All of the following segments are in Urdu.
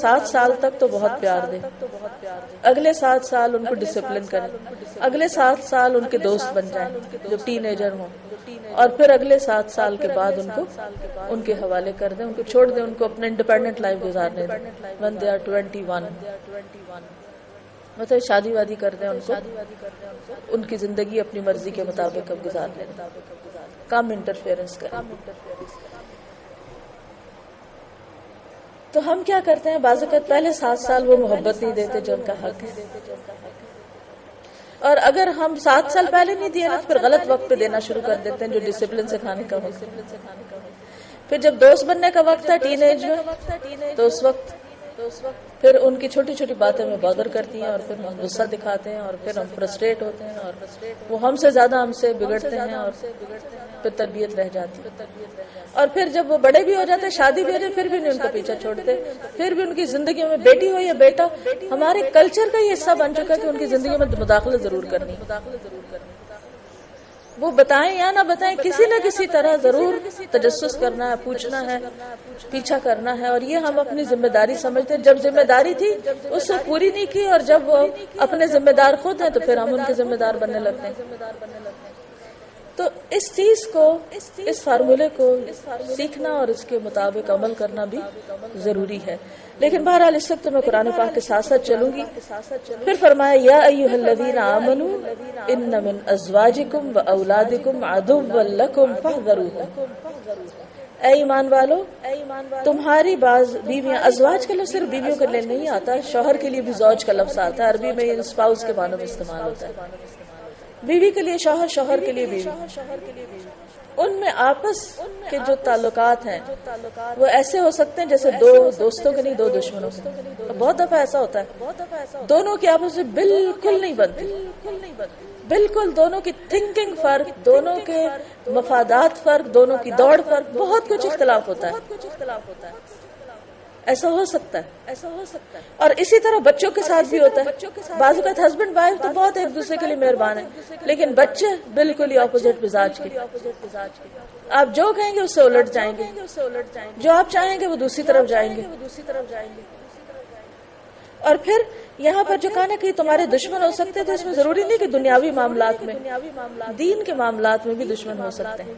7 سال تک تو بہت پیار دیں، اگلے 7 سال ان کو ڈسپلن کریں، اگلے 7 سال ان کے دوست بن جائیں جو ٹین ایجر ہوں، اور پھر اگلے 7 سال کے بعد ان کو ان کے حوالے کر دیں، ان کو چھوڑ دیں، ان کو اپنا انڈیپینڈنٹ لائف گزارنے دیں when they are 21. مطلب شادی وادی کر دیں ان کو، ان کی زندگی اپنی مرضی کے مطابق اب گزار لیں، کم انٹرفیئرنس کریں۔ تو ہم کیا کرتے ہیں، بعض اوقات پہلے 7 سال وہ محبت نہیں دیتے جو ان کا حق ہے، اور اگر ہم 7 سال پہلے نہیں دیے نا تو پھر غلط وقت پہ دینا شروع کر دیتے ہیں جو ڈسپلن سکھانے کا وقت۔ پھر جب دوست بننے کا وقت ہے ٹین ایج میں، تو اس وقت پھر ان کی چھوٹی چھوٹی باتیں میں بادر کرتی ہیں، اور پھر ہم غصہ دکھاتے ہیں، اور پھر ہم فرسٹریٹ ہوتے ہیں، اور وہ ہم سے زیادہ ہم سے بگڑتے ہیں، اور پھر تربیت رہ جاتی ہے۔ اور پھر جب وہ بڑے بھی ہو جاتے ہیں، شادی بھی ہو جائے، پھر بھی نہیں ان کا پیچھا چھوڑتے، پھر بھی ان کی زندگی میں بیٹی ہو یا بیٹا، ہمارے کلچر کا یہ حصہ بن چکا ہے کہ ان کی زندگی میں مداخلت ضرور کرنی، وہ بتائیں یا نہ بتائیں، کسی نہ کسی طرح ضرور تجسس کرنا ہے، پوچھنا ہے، پیچھا کرنا ہے۔ اور یہ ہم اپنی ذمہ داری سمجھتے ہیں، جب ذمہ داری تھی اس سے پوری نہیں کی، اور جب وہ اپنے ذمہ دار خود ہیں تو پھر ہم ان کے ذمہ دار بننے لگتے ہیں۔ تو اس چیز کو، اس فارمولے کو سیکھنا اور اس کے مطابق عمل کرنا بھی ضروری ہے۔ لیکن بہرحال اس وقت میں قرآن پاک کے ساتھ ساتھ چلوں گی۔ پھر فرمایا یا ایھا الذین آمنوا ان من ازواجکم واولادکم عدوا لکم فاحذروہم۔ اے ایمان والو، تمہاری بعض بیویاں، ازواج کا لفظ صرف بیویوں کے لیے نہیں آتا، شوہر کے لیے بھی زوج کا لفظ آتا ہے، عربی میں اسپاؤس کے معنوں میں استعمال ہوتا ہے۔ بیوی کے لیے شوہر، شوہر کے لیے بیوی، ان میں آپس کے جو تعلقات ہیں وہ ایسے ہو سکتے ہیں جیسے دو دوستوں کے نہیں، دو دشمنوں کے۔ بہت دفعہ ایسا ہوتا ہے دونوں کی آپس میں بالکل نہیں بنتی، بالکل دونوں کی تھنکنگ فرق، دونوں کے مفادات فرق، دونوں کی دوڑ فرق، بہت کچھ اختلاف ہوتا ہے۔ ایسا ہو سکتا ہے، اور اسی طرح بچوں کے ساتھ بھی ہوتا ہے۔ بعض اوقات ہسبینڈ وائف تو بہت ایک دوسرے کے لیے مہربان ہیں، لیکن بچے بالکل ہی اپوزٹ مزاج کے، آپ جو کہیں گے اس سے الٹ جائیں گے، جو آپ چاہیں گے وہ دوسری طرف جائیں گے۔ اور پھر یہاں پر جو کہا نا کہ تمہارے دشمن ہو سکتے ہیں، تو اس میں ضروری نہیں کہ دنیاوی معاملات میں، دین کے معاملات میں بھی دشمن ہو سکتے ہیں۔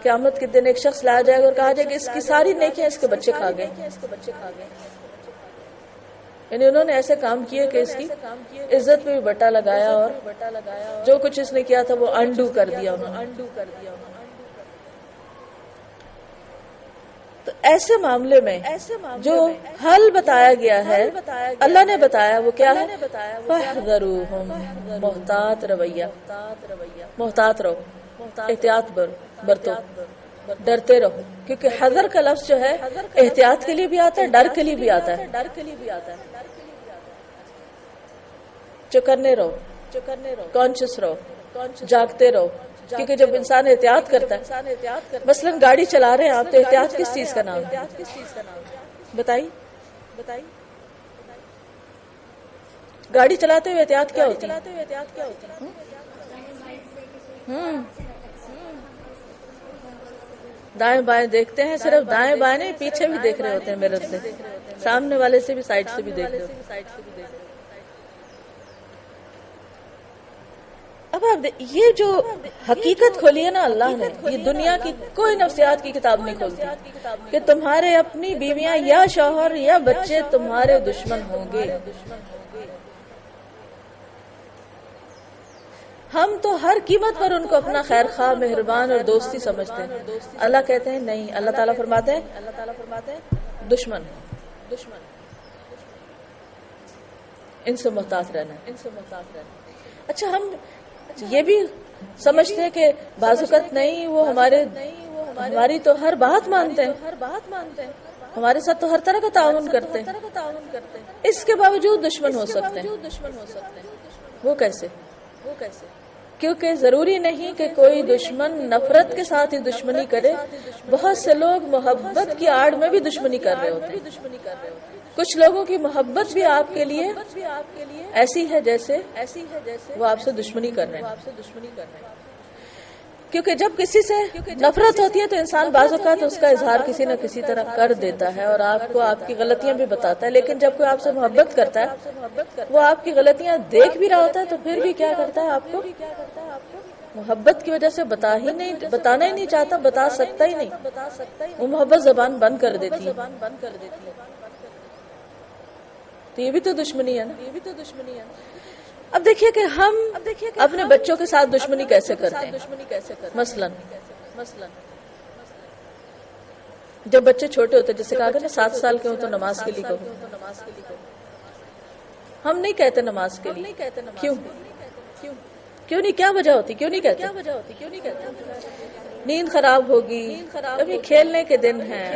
قیامت کے دن ایک شخص لایا جائے گا اور کہا جائے کہ اس کی ساری نیکیاں اس کے بچے کھا گئے، یعنی انہوں نے ایسے کام کیے کہ اس کی عزت پہ بھی بٹا لگایا، اور جو کچھ اس نے کیا تھا وہ انڈو کر دیا انہوں نے۔ تو ایسے معاملے میں جو حل بتایا گیا ہے، اللہ نے بتایا، وہ کیا ہے؟ فاحذروہم، محتاط رویہ، محتاط رہو، احتیاط برتو، ڈرتے رہو، کیونکہ حذر کا لفظ جو ہے احتیاط کے لیے بھی آتا ہے، ڈر کے لیے بھی آتا ہے۔ چوکنے رہو، کانشیس رہو، جاگتے رہو، کیونکہ جب انسان احتیاط کرتا ہے، مثلاً گاڑی چلا رہے ہیں آپ، تو احتیاط کس چیز کا نام ہے؟ بتائیے، گاڑی چلاتے ہوئے احتیاط کیا ہوتی ہے؟ دائیں بائیں دیکھتے ہیں، صرف دائیں بائیں نہیں، پیچھے بھی دیکھ رہے ہوتے ہیں، میرر سے، سامنے والے سے بھی، سائڈ سے بھی دیکھ رہے ہوتے ہیں۔ اب آپ یہ جو حقیقت کھولی ہے نا اللہ نے، یہ دنیا کی کوئی نفسیات کی کتاب نہیں کھولتی کہ تمہارے اپنی بیویاں یا شوہر یا بچے تمہارے دشمن ہوں گے۔ ہم تو ہر قیمت پر ان کو اپنا خیر خواہ، مہربان اور دوستی سمجھتے ہیں۔ اللہ کہتے ہیں نہیں، اللہ تعالیٰ فرماتے ہیں دشمن، ان سے محتاط رہنا۔ اچھا، ہم یہ بھی سمجھتے ہیں کہ بعض اوقات نہیں، وہ ہماری تو ہر بات مانتے ہیں، ہمارے ساتھ تو ہر طرح کا تعاون کرتے ہیں، اس کے باوجود دشمن ہو سکتے ہیں۔ وہ کیسے؟ کیونکہ ضروری نہیں کہ کوئی دشمن نفرت کے ساتھ ہی دشمنی کرے، بہت سے لوگ محبت کی آڑ میں بھی دشمنی کر رہے ہوتے ہیں۔ کچھ لوگوں کی محبت بھی آپ کے لیے ایسی ہے جیسے وہ آپ سے دشمنی کر رہے ہیں۔ کیونکہ جب کسی سے نفرت ہوتی ہے تو انسان بعض اوقات اس کا اظہار کسی نہ کسی طرح کر دیتا ہے اور آپ کو آپ کی غلطیاں بھی بتاتا ہے، لیکن جب کوئی آپ سے محبت کرتا ہے، وہ آپ کی غلطیاں دیکھ بھی رہا ہوتا ہے تو پھر بھی کیا کرتا ہے، آپ کو محبت کی وجہ سے بتانا ہی نہیں چاہتا، بتا سکتا ہی نہیں، وہ محبت زبان بند کر دیتی ہے۔ تو یہ بھی تو دشمنی ہے نا۔ اب دیکھیے کہ ہم اپنے بچوں کے ساتھ دشمنی کیسے کرتے ہیں۔ مثلا جب بچے چھوٹے ہوتے ہیں، جیسے کہا کہ 7 سال کے ہوں تو نماز کے لیے کہو، ہم نہیں کہتے نماز کے لیے، کیوں نہیں؟ کیا وجہ ہوتی؟ کیوں نہیں کہتے؟ نیند خراب ہوگی، ابھی کھیلنے کے دن ہیں،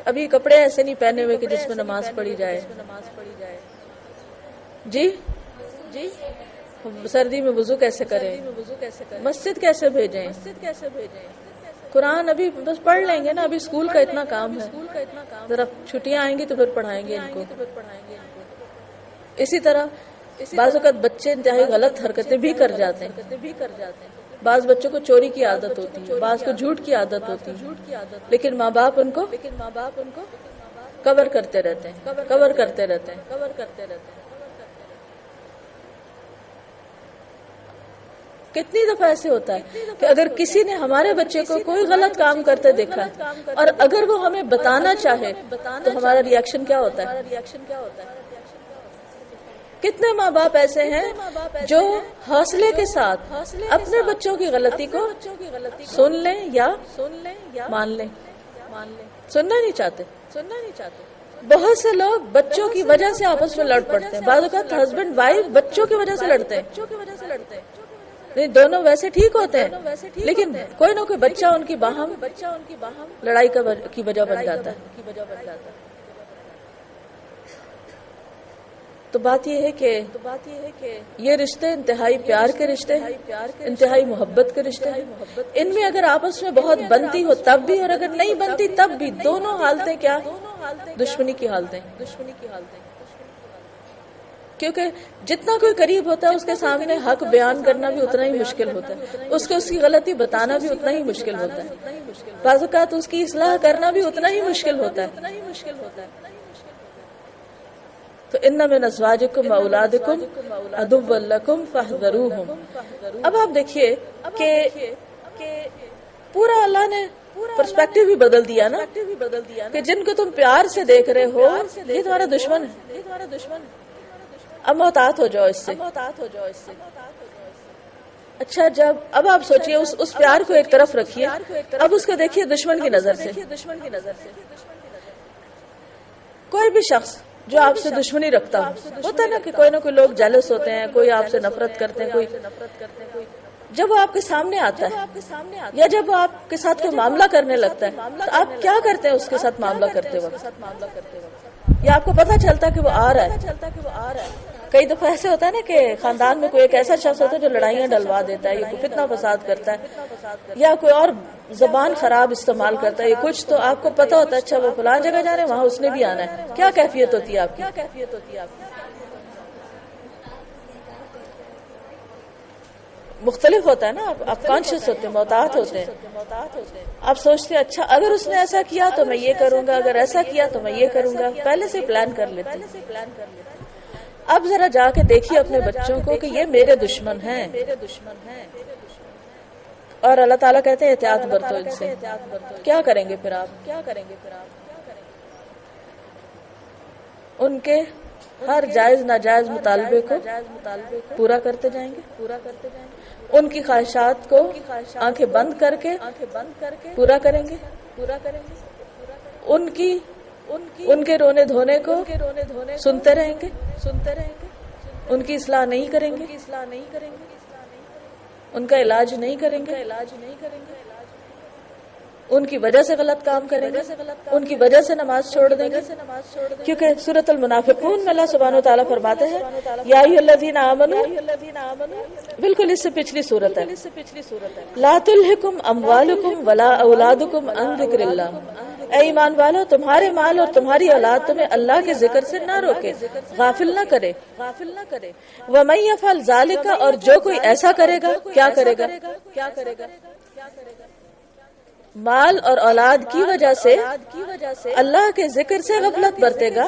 ابھی کپڑے ایسے نہیں پہنے ہوئے کہ جس میں نماز پڑھی جائے، جی سردی میں وضو کیسے کریں، مسجد کیسے بھیجیں، قرآن ابھی بس پڑھ لیں گے نا، ابھی اسکول کا اتنا کام ہے، ذرا چھٹیاں آئیں گی تو پھر پڑھائیں گے ان کو۔ اسی طرح بعض اوقات بچے انتہائی غلط حرکتیں بھی کر جاتے ہیں، بعض بچوں کو چوری کی عادت ہوتی ہے، بعض کو جھوٹ کی عادت ہوتی ہے، لیکن ماں باپ ان کو کور کرتے رہتے ہیں۔ کتنی دفعہ ایسے ہوتا ہے کہ اگر کسی نے ہمارے بچے کو کوئی غلط کام کرتے دیکھا اور اگر وہ ہمیں بتانا چاہے تو ہمارا ری ایکشن کیا ہوتا ہے؟ کتنے ماں باپ ایسے ہیں جو حوصلے کے ساتھ اپنے بچوں کی غلطی کو سن لیں یا مان لیں، سننا نہیں چاہتے۔ بہت سے لوگ بچوں کی وجہ سے آپس میں لڑ پڑتے ہیں، بعض اوقات ہسبینڈ وائف بچوں کی وجہ سے لڑتے ہیں، نہیں دونوں ویسے ٹھیک ہوتے ہیں لیکن کوئی نہ کوئی بچہ ان کی باہم لڑائی کی وجہ بن جاتا ہے۔ تو بات یہ ہے کہ یہ رشتے انتہائی پیار کے رشتے ہیں، انتہائی محبت کے رشتے ہیں، ان میں اگر آپس میں بہت بنتی ہو تب بھی اور اگر نہیں بنتی تب بھی، دونوں حالتیں کیا؟ دشمنی کی حالتیں۔ کیونکہ جتنا کوئی قریب ہوتا ہے اس کے سامنے حق بیان کرنا بھی اتنا ہی مشکل ہوتا ہے، اس کو اس کی غلطی بتانا بھی اتنا ہی مشکل ہوتا ہے، بعض اوقات اس کی اصلاح کرنا بھی اتنا ہی مشکل ہوتا ہے۔ تو ان من ازواجکم و اولادکم عدو لکم فاحذروہم۔ اب آپ دیکھیے کہ پورا اللہ نے پرسپیکٹیو بھی بدل دیا نا، کہ جن کو تم پیار سے دیکھ رہے ہو یہ تمہارا دشمن ہے، اب محتاط ہو جاؤ اس سے۔ اچھا اب آپ سوچئے اس پیار کو ایک طرف رکھیے، اب اس کو دیکھیے دشمن کی نظر سے۔ کوئی بھی شخص جو آپ سے دشمنی رکھتا ہوتا ہے نا کہ کوئی نہ کوئی لوگ جیلس ہوتے ہیں، کوئی آپ سے نفرت کرتے ہیں، کوئی جب وہ آپ کے سامنے آتا ہے یا جب وہ آپ کے ساتھ کوئی معاملہ کرنے لگتا ہے تو آپ کیا کرتے ہیں اس کے ساتھ معاملہ کرتے وقت؟ یا آپ کو پتہ چلتا ہے کہ وہ آ رہا ہے؟ کئی دفعہ ایسے ہوتا ہے نا کہ خاندان میں کوئی ایک ایسا شخص ہوتا ہے جو لڑائیاں ڈلوا دیتا ہے، یا کوئی فتنہ فساد کرتا ہے یا کوئی اور زبان خراب استعمال کرتا ہے یا کچھ، تو آپ کو پتہ ہوتا ہے اچھا وہ فلاں جگہ جا رہے ہیں، وہاں اس نے بھی آنا ہے۔ کیا کیفیت ہوتی ہے آپ کی؟ مختلف ہوتا ہے نا، آپ کانشیس ہوتے ہیں، محتاط ہوتے ہیں، آپ سوچتے ہیں اچھا اگر اس نے ایسا کیا تو میں یہ کروں گا، اگر ایسا کیا تو میں یہ کروں گا، پہلے سے پلان کر لیتے ہیں۔ اب ذرا جا کے دیکھیے اپنے بچوں کو کہ یہ میرے دشمن ہیں، اور اللہ تعالیٰ کہتے ہیں احتیاط برتو ان سے۔ کیا کریں گے پھر آپ؟ ان کے ہر جائز ناجائز مطالبے کو پورا کرتے جائیں گے، ان کی خواہشات کو آنکھیں بند کر کے پورا کریں گے، ان کے رونے دھونے کو سنتے رہیں گے، ان کی اصلاح نہیں کریں گے، ان کا علاج نہیں کریں گے، ان کی وجہ سے غلط کام کریں گے، ان کی وجہ سے نماز چھوڑ دیں گے۔ کیونکہ سورۃ المنافقون میں اللہ سبحانہ و تعالیٰ فرماتے ہیں یا ایھا الذین آمنوا، بالکل اس سے پچھلی سورت ہے، لا تلھکم اموالکم ولا اولادکم عن ذکر اللہ، اے ایمان والو تمہارے مال اور تمہاری اولاد تمہیں اللہ کے ذکر سے نہ روکے، غافل نہ کرے۔ وَمَن يَفْعَلْ ذَلِكَ، اور جو کوئی ایسا کرے گا، کیا کرے گا؟ مال اور اولاد کی وجہ سے اللہ کے ذکر سے غفلت برتے گا،